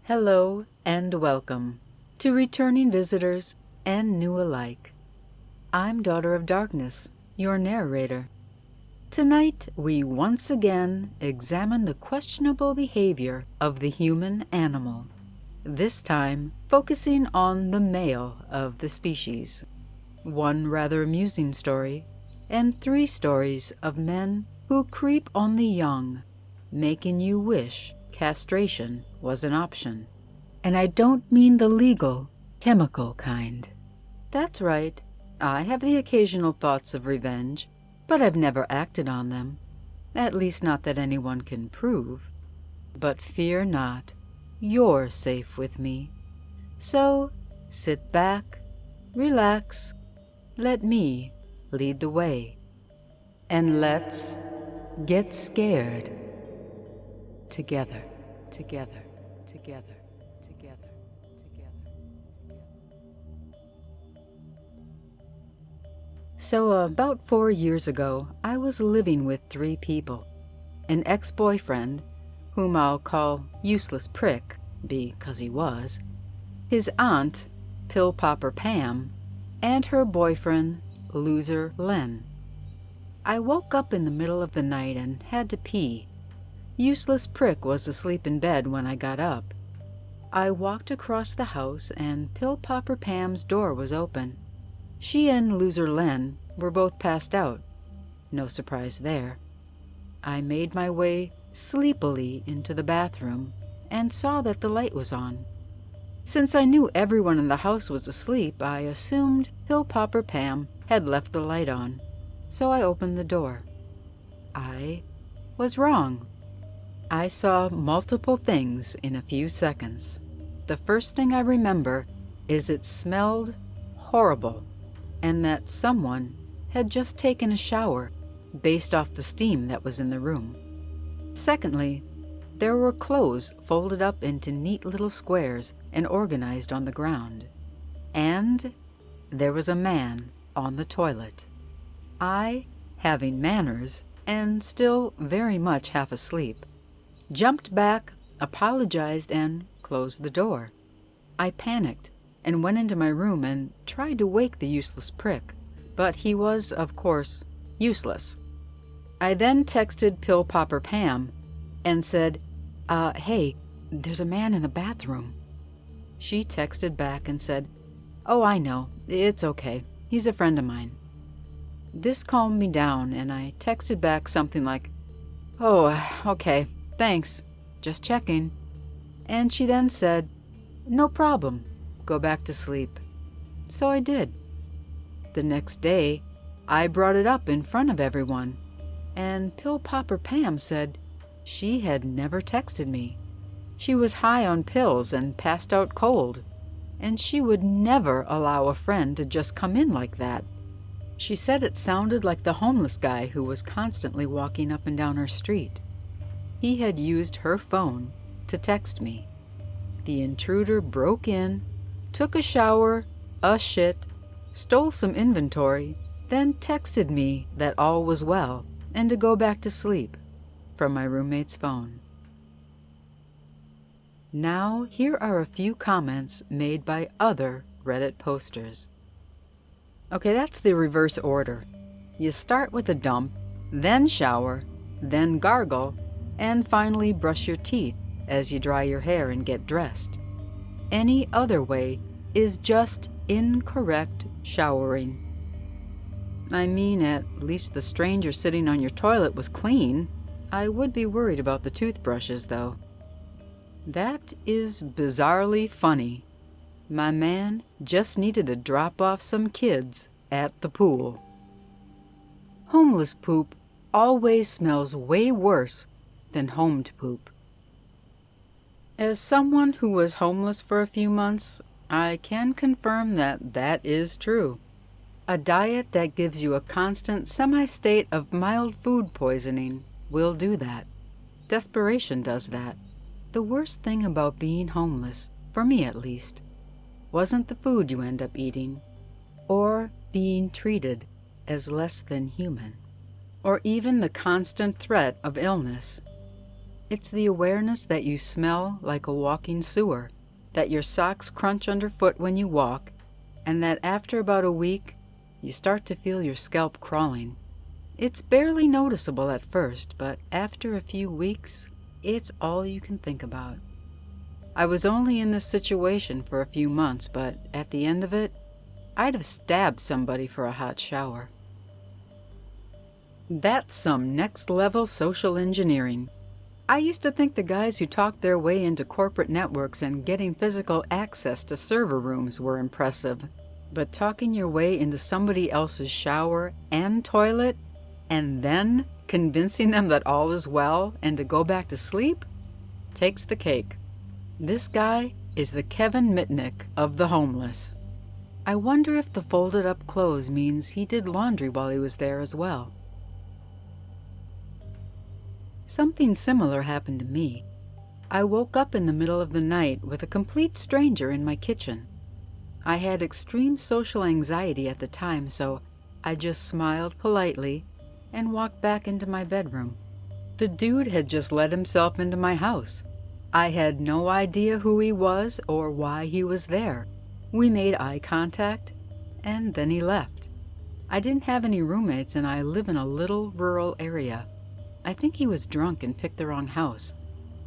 Hello and welcome to returning visitors and new alike. I'm Daughter of Darkness, your narrator. Tonight, we once again examine the questionable behavior of the human animal, this time focusing on the male of the species. One rather amusing story, and 3 stories of men who creep on the young, making you wish castration was an option. And I don't mean the legal, chemical kind. That's right, I have the occasional thoughts of revenge, but I've never acted on them. At least not that anyone can prove. But fear not, you're safe with me. So, sit back, relax, let me lead the way. And let's get scared. Together, together, together, together, together. So about 4 years ago, I was living with 3 people. An ex-boyfriend, whom I'll call Useless Prick, because he was, his aunt, Pill Popper Pam, and her boyfriend, Loser Len. I woke up in the middle of the night and had to pee. Useless Prick was asleep in bed when I got up. I walked across the house and Pill Popper Pam's door was open. She and Loser Len were both passed out. No surprise there. I made my way sleepily into the bathroom and saw that the light was on. Since I knew everyone in the house was asleep, I assumed Pill Popper Pam had left the light on, so I opened the door. I was wrong. I saw multiple things in a few seconds. The first thing I remember is it smelled horrible, and that someone had just taken a shower based off the steam that was in the room. Secondly, there were clothes folded up into neat little squares and organized on the ground. And there was a man on the toilet. I, having manners, and still very much half asleep, jumped back, apologized, and closed the door. I panicked and went into my room and tried to wake the useless prick, but he was, of course, useless. I then texted Pill Popper Pam and said, hey, there's a man in the bathroom. She texted back and said, oh, I know, it's okay, he's a friend of mine. This calmed me down and I texted back something like, oh, okay, thanks, just checking. And she then said, no problem, go back to sleep. So I did. The next day, I brought it up in front of everyone, and Pill Popper Pam said she had never texted me. She was high on pills and passed out cold, and she would never allow a friend to just come in like that. She said it sounded like the homeless guy who was constantly walking up and down her street. He had used her phone to text me. The intruder broke in, took a shower, a shit, stole some inventory, then texted me that all was well and to go back to sleep from my roommate's phone. Now, here are a few comments made by other Reddit posters. Okay, that's the reverse order. You start with a dump, then shower, then gargle, and finally brush your teeth as you dry your hair and get dressed. Any other way is just incorrect showering. I mean, at least the stranger sitting on your toilet was clean. I would be worried about the toothbrushes, though. That is bizarrely funny. My man just needed to drop off some kids at the pool. Homeless poop always smells way worse than homed poop. As someone who was homeless for a few months, I can confirm that that is true. A diet that gives you a constant semi-state of mild food poisoning will do that. Desperation does that. The worst thing about being homeless, for me at least, wasn't the food you end up eating, or being treated as less than human, or even the constant threat of illness. It's the awareness that you smell like a walking sewer, that your socks crunch underfoot when you walk, and that after about a week, you start to feel your scalp crawling. It's barely noticeable at first, but after a few weeks, it's all you can think about. I was only in this situation for a few months, but at the end of it, I'd have stabbed somebody for a hot shower. That's some next-level social engineering. I used to think the guys who talked their way into corporate networks and getting physical access to server rooms were impressive. But talking your way into somebody else's shower and toilet, and then convincing them that all is well and to go back to sleep, takes the cake. This guy is the Kevin Mitnick of the homeless. I wonder if the folded up clothes means he did laundry while he was there as well. Something similar happened to me. I woke up in the middle of the night with a complete stranger in my kitchen. I had extreme social anxiety at the time, so I just smiled politely and walked back into my bedroom. The dude had just let himself into my house. I had no idea who he was or why he was there. We made eye contact, and then he left. I didn't have any roommates, and I live in a little rural area. I think he was drunk and picked the wrong house.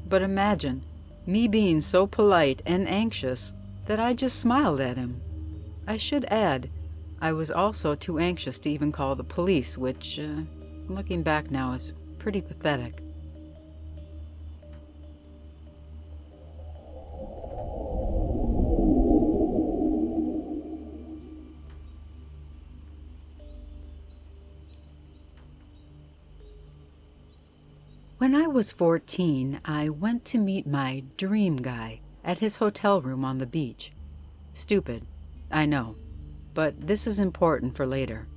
But imagine me being so polite and anxious that I just smiled at him. I should add, I was also too anxious to even call the police, which, looking back now, is pretty pathetic. When I was 14, I went to meet my dream guy at his hotel room on the beach. Stupid, I know, but this is important for later.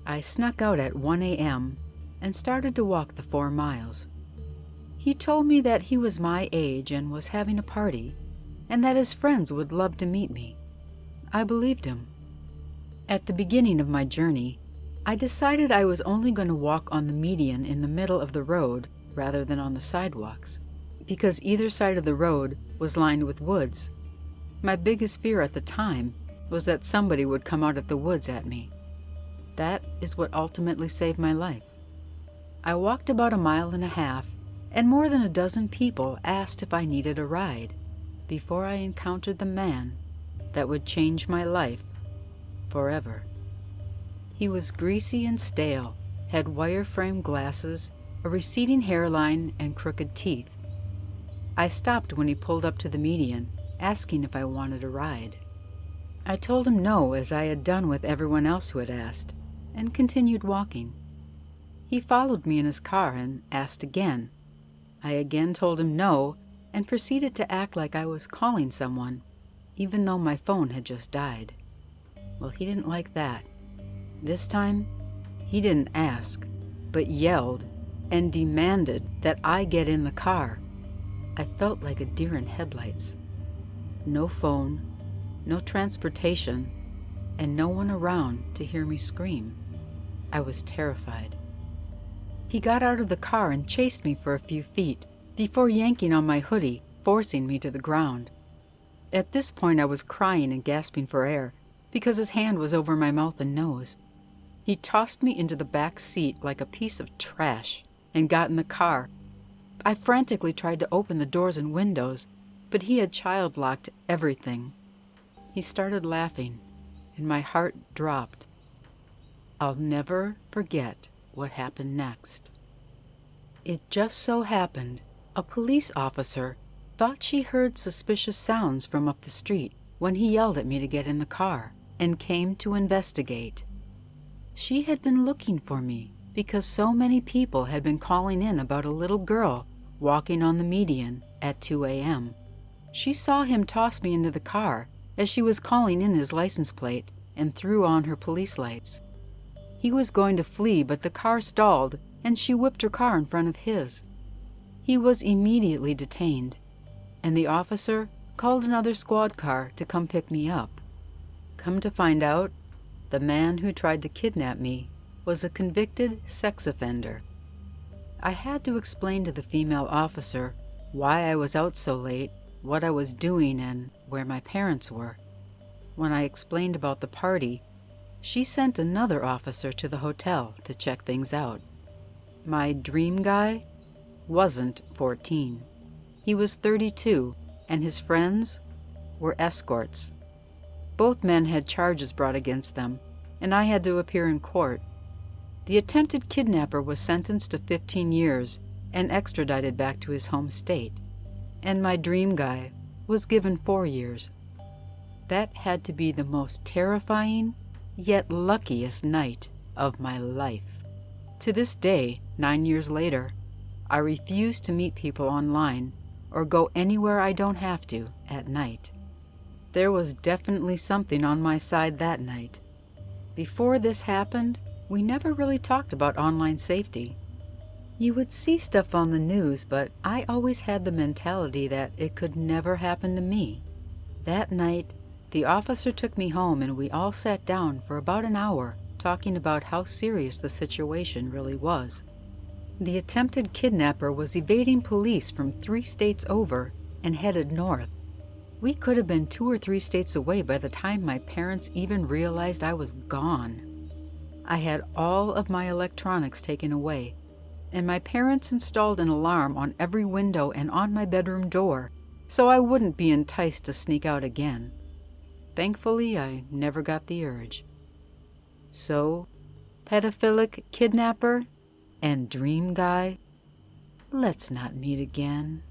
I snuck out at 1 a.m. and started to walk the 4 miles. He told me that he was my age and was having a party, and that his friends would love to meet me. I believed him. At the beginning of my journey, I decided I was only going to walk on the median in the middle of the road rather than on the sidewalks, because either side of the road was lined with woods. My biggest fear at the time was that somebody would come out of the woods at me. That is what ultimately saved my life. I walked about 1.5 miles, and more than a dozen people asked if I needed a ride before I encountered the man that would change my life forever. He was greasy and stale, had wire-frame glasses, a receding hairline, and crooked teeth. I stopped when he pulled up to the median, asking if I wanted a ride. I told him no, as I had done with everyone else who had asked, and continued walking. He followed me in his car and asked again. I again told him no, and proceeded to act like I was calling someone, even though my phone had just died. Well, he didn't like that. This time, he didn't ask, but yelled and demanded that I get in the car. I felt like a deer in headlights. No phone, no transportation, and no one around to hear me scream. I was terrified. He got out of the car and chased me for a few feet before yanking on my hoodie, forcing me to the ground. At this point, I was crying and gasping for air because his hand was over my mouth and nose. He tossed me into the back seat like a piece of trash and got in the car. I frantically tried to open the doors and windows, but he had child-locked everything. He started laughing, and my heart dropped. I'll never forget what happened next. It just so happened a police officer thought she heard suspicious sounds from up the street when he yelled at me to get in the car and came to investigate. She had been looking for me because so many people had been calling in about a little girl walking on the median at 2 a.m. She saw him toss me into the car as she was calling in his license plate and threw on her police lights. He was going to flee, but the car stalled and she whipped her car in front of his. He was immediately detained, and the officer called another squad car to come pick me up. Come to find out, the man who tried to kidnap me was a convicted sex offender. I had to explain to the female officer why I was out so late, what I was doing, and where my parents were. When I explained about the party, she sent another officer to the hotel to check things out. My dream guy wasn't 14. He was 32, and his friends were escorts. Both men had charges brought against them, and I had to appear in court. The attempted kidnapper was sentenced to 15 years and extradited back to his home state, and my dream guy was given 4 years. That had to be the most terrifying, yet luckiest night of my life. To this day, 9 years later, I refuse to meet people online or go anywhere I don't have to at night. There was definitely something on my side that night. Before this happened, we never really talked about online safety. You would see stuff on the news, but I always had the mentality that it could never happen to me. That night, the officer took me home and we all sat down for about an hour talking about how serious the situation really was. The attempted kidnapper was evading police from 3 states over and headed north. We could have been 2 or 3 states away by the time my parents even realized I was gone. I had all of my electronics taken away, and my parents installed an alarm on every window and on my bedroom door, so I wouldn't be enticed to sneak out again. Thankfully, I never got the urge. So, pedophilic kidnapper and dream guy, let's not meet again.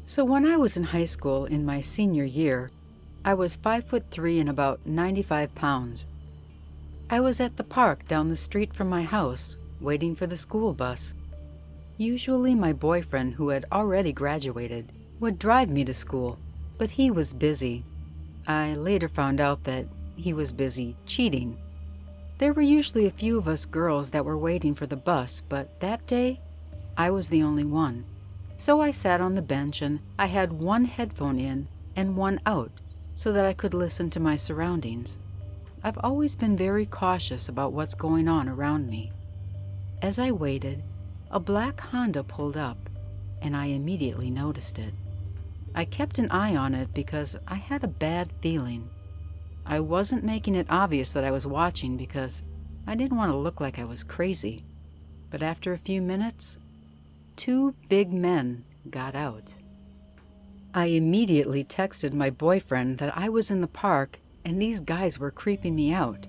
So when I was in high school in my senior year, I was 5'3" and about 95 pounds. I was at the park down the street from my house, waiting for the school bus. Usually my boyfriend, who had already graduated, would drive me to school, but he was busy. I later found out that he was busy cheating. There were usually a few of us girls that were waiting for the bus, but that day, I was the only one. So I sat on the bench and I had one headphone in and one out so that I could listen to my surroundings. I've always been very cautious about what's going on around me. As I waited, a black Honda pulled up, and I immediately noticed it. I kept an eye on it because I had a bad feeling. I wasn't making it obvious that I was watching because I didn't want to look like I was crazy. But after a few minutes, 2 big men got out. I immediately texted my boyfriend that I was in the park and these guys were creeping me out.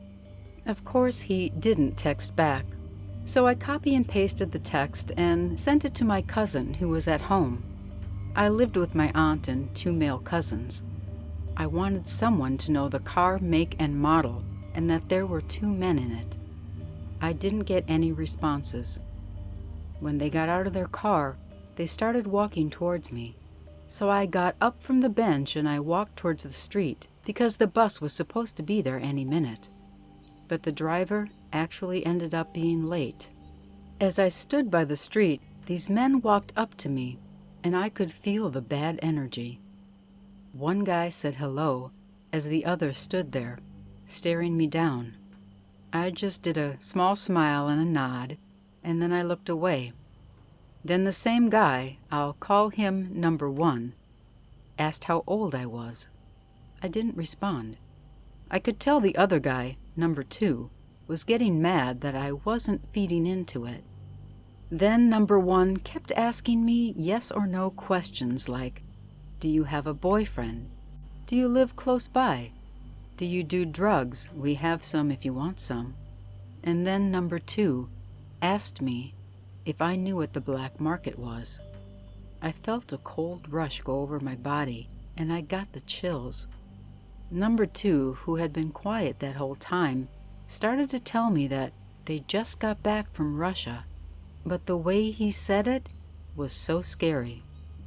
Of course, he didn't text back, so I copy and pasted the text and sent it to my cousin who was at home. I lived with my aunt and 2 male cousins. I wanted someone to know the car, make, and model, and that there were 2 men in it. I didn't get any responses. When they got out of their car, they started walking towards me. So I got up from the bench and I walked towards the street because the bus was supposed to be there any minute. But the driver actually ended up being late. As I stood by the street, these men walked up to me, and I could feel the bad energy. One guy said hello as the other stood there, staring me down. I just did a small smile and a nod, and then I looked away. Then the same guy, I'll call him number 1, asked how old I was. I didn't respond. I could tell the other guy, number 2, was getting mad that I wasn't feeding into it. Then number 1 kept asking me yes or no questions like, do you have a boyfriend? Do you live close by? Do you do drugs? We have some if you want some. And then number 2 asked me if I knew what the black market was. I felt a cold rush go over my body, and I got the chills. Number 2, who had been quiet that whole time, started to tell me that they just got back from Russia, but the way he said it was so scary,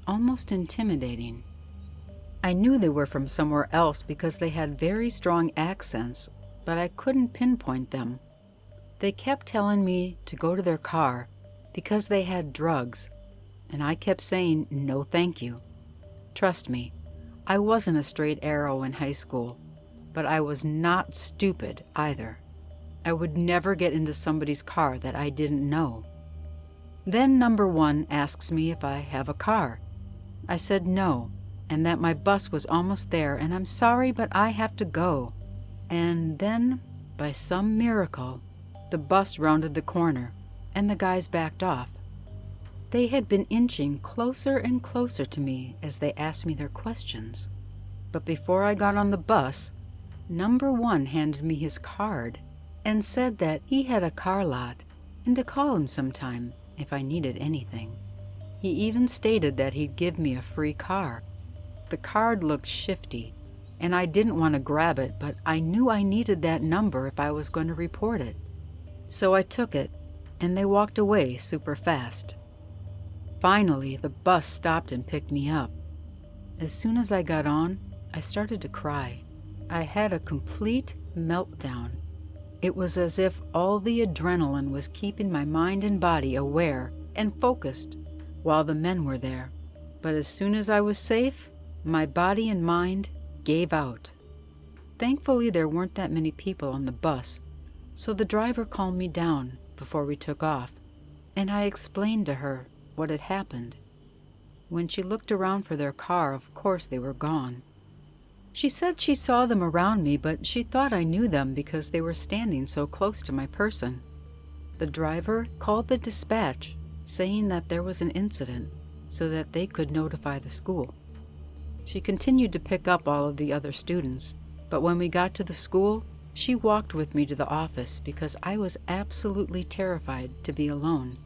almost intimidating. I knew they were from somewhere else because they had very strong accents, but I couldn't pinpoint them. They kept telling me to go to their car because they had drugs, and I kept saying no thank you. Trust me, I wasn't a straight arrow in high school, but I was not stupid either. I would never get into somebody's car that I didn't know. Then number one asks me if I have a car. I said no, and that my bus was almost there, and I'm sorry, but I have to go. And then, by some miracle, the bus rounded the corner, and the guys backed off. They had been inching closer and closer to me as they asked me their questions. But before I got on the bus, number one handed me his card and said that he had a car lot and to call him sometime if I needed anything. He even stated that he'd give me a free car. The card looked shifty, and I didn't want to grab it, but I knew I needed that number if I was going to report it. So I took it, and they walked away super fast. Finally, the bus stopped and picked me up. As soon as I got on, I started to cry. I had a complete meltdown. It was as if all the adrenaline was keeping my mind and body aware and focused while the men were there. But as soon as I was safe, my body and mind gave out. Thankfully, there weren't that many people on the bus, so the driver calmed me down before we took off, and I explained to her what had happened. When she looked around for their car, of course they were gone. She said she saw them around me, but she thought I knew them because they were standing so close to my person. The driver called the dispatch, saying that there was an incident so that they could notify the school. She continued to pick up all of the other students, but when we got to the school, she walked with me to the office because I was absolutely terrified to be alone.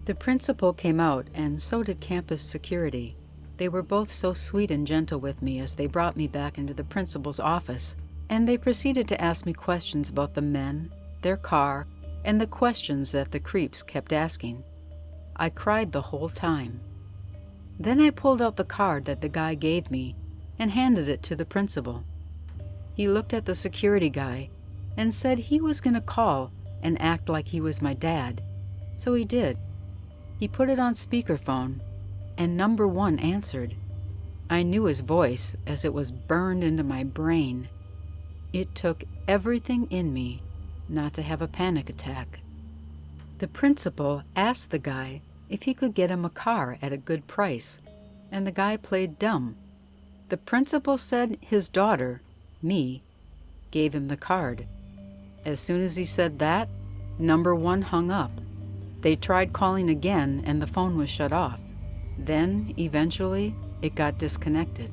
The principal came out, and so did campus security. They were both so sweet and gentle with me as they brought me back into the principal's office, and they proceeded to ask me questions about the men, their car, and the questions that the creeps kept asking. I cried the whole time. Then I pulled out the card that the guy gave me and handed it to the principal. He looked at the security guy and said he was going to call and act like he was my dad, so he did. He put it on speakerphone, and number one answered. I knew his voice as it was burned into my brain. It took everything in me not to have a panic attack. The principal asked the guy if he could get him a car at a good price, and the guy played dumb. The principal said his daughter, me, gave him the card. As soon as he said that, number one hung up. They tried calling again, and the phone was shut off. Then, eventually, it got disconnected.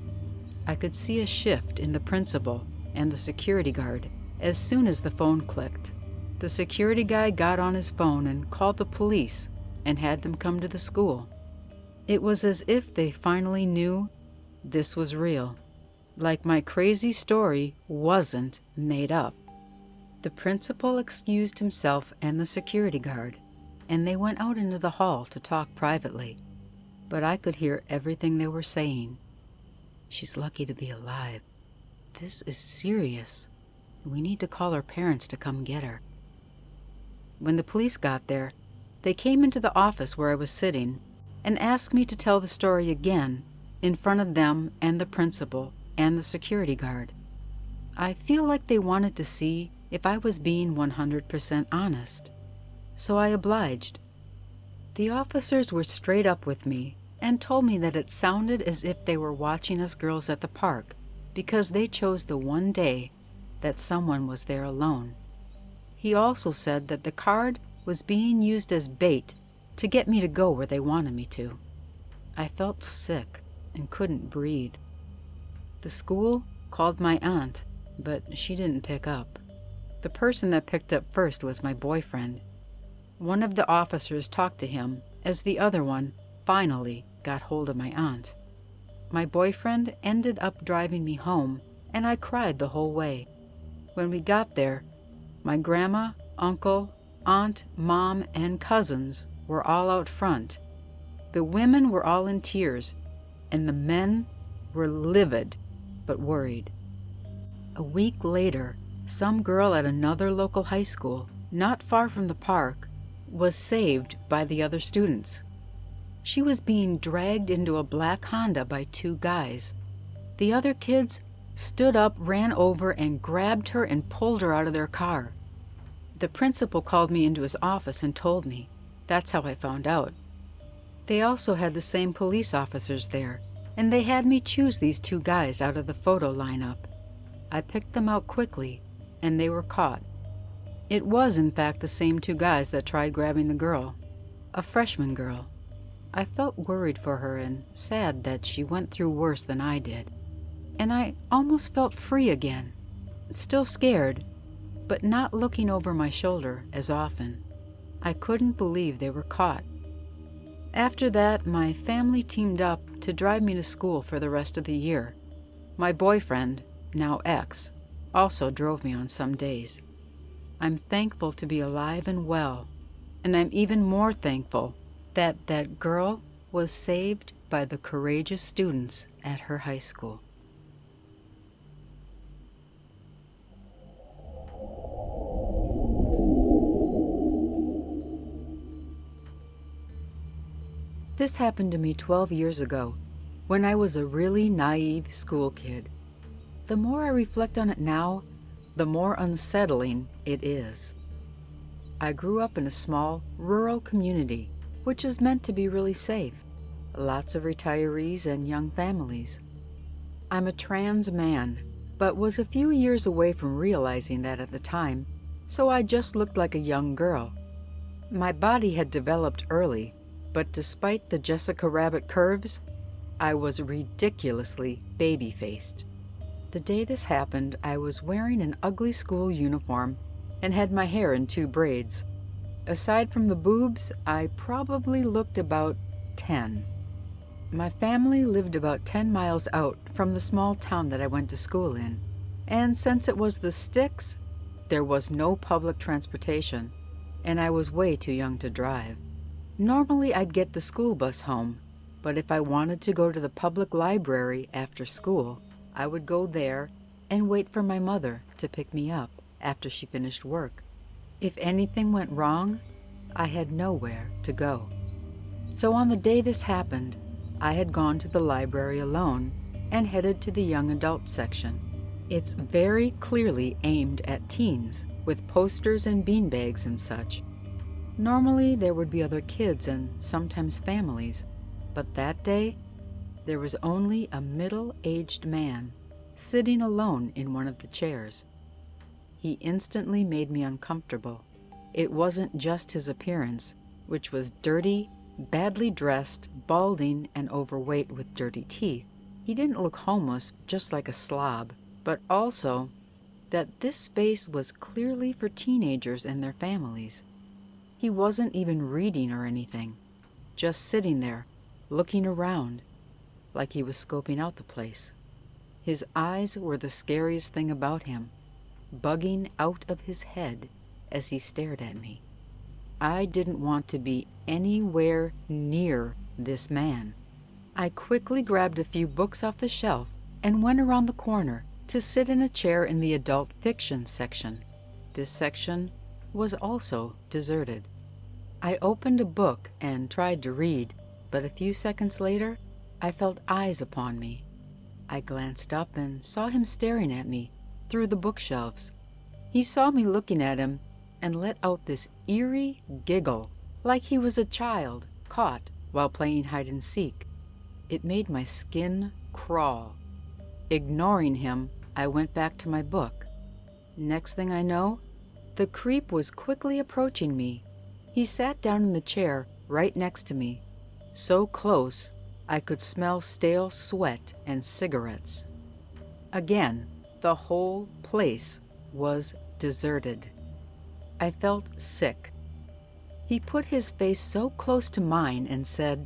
I could see a shift in the principal and the security guard as soon as the phone clicked. The security guy got on his phone and called the police and had them come to the school. It was as if they finally knew this was real, like my crazy story wasn't made up. The principal excused himself and the security guard, and they went out into the hall to talk privately. But I could hear everything they were saying. She's lucky to be alive. This is serious. We need to call her parents to come get her. When the police got there, they came into the office where I was sitting and asked me to tell the story again in front of them and the principal and the security guard. I feel like they wanted to see if I was being 100% honest, so I obliged. The officers were straight up with me and told me that it sounded as if they were watching us girls at the park because they chose the one day that someone was there alone. He also said that the card was being used as bait to get me to go where they wanted me to. I felt sick and couldn't breathe. The school called my aunt, but she didn't pick up. The person that picked up first was my boyfriend. One of the officers talked to him as the other one finally got hold of my aunt. My boyfriend ended up driving me home, and I cried the whole way. When we got there, my grandma, uncle, aunt, mom, and cousins were all out front. The women were all in tears, and the men were livid but worried. A week later, some girl at another local high school, not far from the park, was saved by the other students. She was being dragged into a black Honda by two guys. The other kids stood up, ran over, and grabbed her and pulled her out of their car. The principal called me into his office and told me. That's how I found out. They also had the same police officers there, and they had me choose these two guys out of the photo lineup. I picked them out quickly, and they were caught. It was, in fact, the same two guys that tried grabbing the girl, a freshman girl. I felt worried for her and sad that she went through worse than I did. And I almost felt free again, still scared, but not looking over my shoulder as often. I couldn't believe they were caught. After that, my family teamed up to drive me to school for the rest of the year. My boyfriend, now ex, also drove me on some days. I'm thankful to be alive and well, and I'm even more thankful that that girl was saved by the courageous students at her high school. This happened to me 12 years ago, when I was a really naive school kid. The more I reflect on it now, the more unsettling it is. I grew up in a small, rural community, which is meant to be really safe. Lots of retirees and young families. I'm a trans man, but was a few years away from realizing that at the time, so I just looked like a young girl. My body had developed early, but despite the Jessica Rabbit curves, I was ridiculously baby-faced. The day this happened, I was wearing an ugly school uniform and had my hair in 2 braids. Aside from the boobs, I probably looked about 10. My family lived about 10 miles out from the small town that I went to school in, and since it was the sticks, there was no public transportation, and I was way too young to drive. Normally I'd get the school bus home, but if I wanted to go to the public library after school, I would go there and wait for my mother to pick me up after she finished work. If anything went wrong, I had nowhere to go. So on the day this happened, I had gone to the library alone and headed to the young adult section. It's very clearly aimed at teens, with posters and beanbags and such. Normally there would be other kids and sometimes families, but that day there was only a middle-aged man sitting alone in one of the chairs. He instantly made me uncomfortable. It wasn't just his appearance, which was dirty, badly dressed, balding, and overweight with dirty teeth. He didn't look homeless, just like a slob, but also that this space was clearly for teenagers and their families. He wasn't even reading or anything, just sitting there, looking around, like he was scoping out the place. His eyes were the scariest thing about him, bugging out of his head as he stared at me. I didn't want to be anywhere near this man. I quickly grabbed a few books off the shelf and went around the corner to sit in a chair in the adult fiction section. This section was also deserted. I opened a book and tried to read, but a few seconds later, I felt eyes upon me. I glanced up and saw him staring at me through the bookshelves. He saw me looking at him and let out this eerie giggle, like he was a child caught while playing hide and seek. It made my skin crawl. Ignoring him, I went back to my book. Next thing I know, the creep was quickly approaching me. He sat down in the chair right next to me, so close I could smell stale sweat and cigarettes. Again, the whole place was deserted. I felt sick. He put his face so close to mine and said,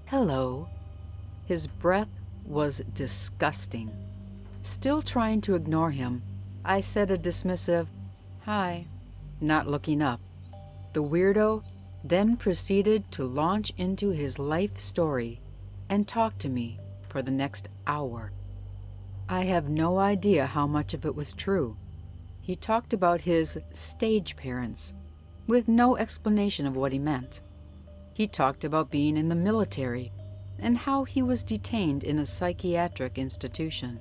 "Hello." His breath was disgusting. Still trying to ignore him, I said a dismissive, "Hi," not looking up. The weirdo then proceeded to launch into his life story and talk to me for the next hour. I have no idea how much of it was true. He talked about his stage parents, with no explanation of what he meant. He talked about being in the military, and how he was detained in a psychiatric institution.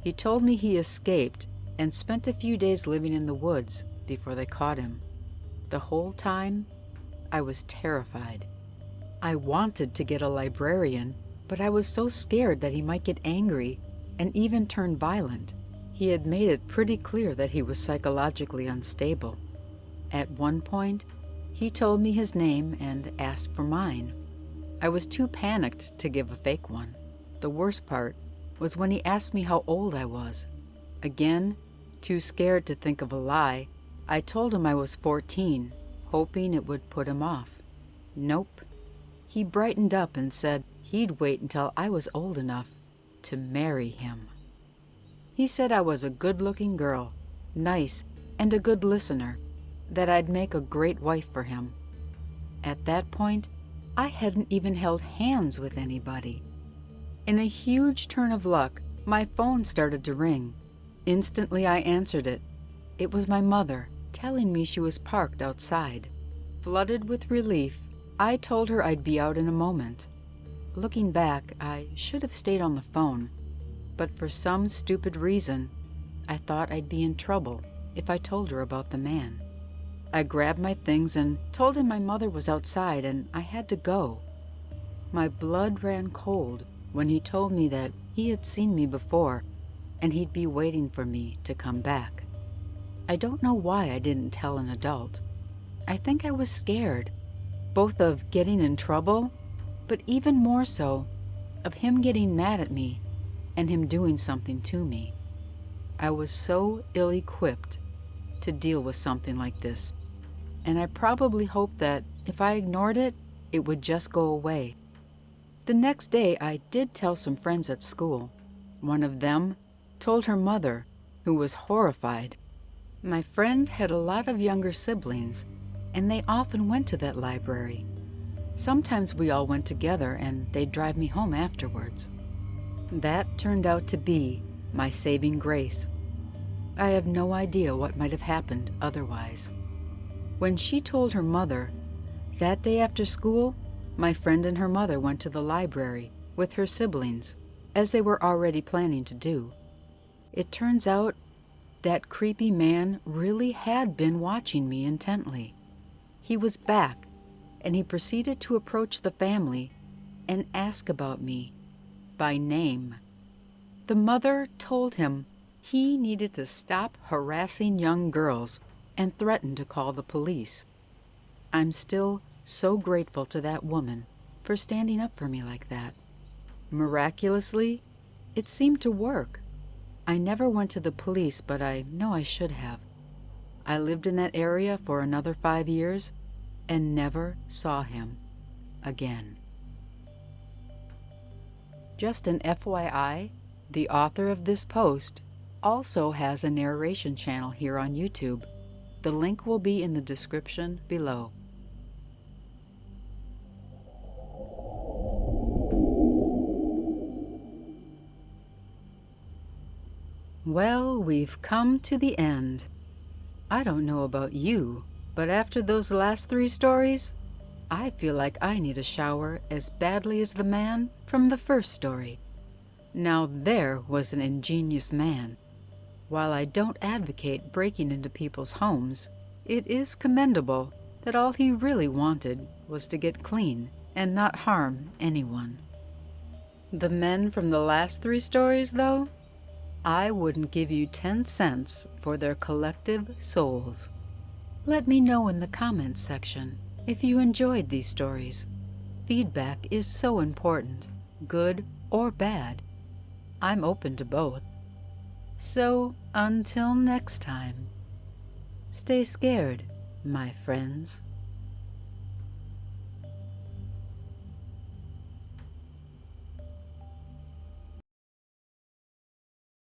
He told me he escaped and spent a few days living in the woods before they caught him. The whole time, I was terrified. I wanted to get a librarian, but I was so scared that he might get angry and even turn violent. He had made it pretty clear that he was psychologically unstable. At one point, he told me his name and asked for mine. I was too panicked to give a fake one. The worst part was when he asked me how old I was. Again, too scared to think of a lie, I told him I was 14, hoping it would put him off. Nope. He brightened up and said he'd wait until I was old enough to marry him. He said I was a good-looking girl, nice, and a good listener, that I'd make a great wife for him. At that point, I hadn't even held hands with anybody. In a huge turn of luck, my phone started to ring. Instantly, I answered it. It was my mother, telling me she was parked outside. Flooded with relief, I told her I'd be out in a moment. Looking back, I should have stayed on the phone, but for some stupid reason, I thought I'd be in trouble if I told her about the man. I grabbed my things and told him my mother was outside and I had to go. My blood ran cold when he told me that he had seen me before and he'd be waiting for me to come back. I don't know why I didn't tell an adult. I think I was scared, both of getting in trouble, but even more so, of him getting mad at me and him doing something to me. I was so ill-equipped to deal with something like this, and I probably hoped that if I ignored it, it would just go away. The next day, I did tell some friends at school. One of them told her mother, who was horrified. My friend had a lot of younger siblings, and they often went to that library. Sometimes we all went together, and they'd drive me home afterwards. That turned out to be my saving grace. I have no idea what might have happened otherwise. When she told her mother, that day after school, my friend and her mother went to the library with her siblings, as they were already planning to do. It turns out that creepy man really had been watching me intently. He was back, and he proceeded to approach the family and ask about me by name. The mother told him he needed to stop harassing young girls and threatened to call the police. I'm still so grateful to that woman for standing up for me like that. Miraculously, it seemed to work. I never went to the police, but I know I should have. I lived in that area for another 5 years and never saw him again. Just an FYI, the author of this post also has a narration channel here on YouTube. The link will be in the description below. Well, we've come to the end. I don't know about you, but after those last 3 stories, I feel like I need a shower as badly as the man from the first story. Now there was an ingenious man. While I don't advocate breaking into people's homes, it is commendable that all he really wanted was to get clean and not harm anyone. The men from the last 3 stories, though, I wouldn't give you 10 cents for their collective souls. Let me know in the comments section if you enjoyed these stories. Feedback is so important, good or bad. I'm open to both. So, until next time, stay scared, my friends.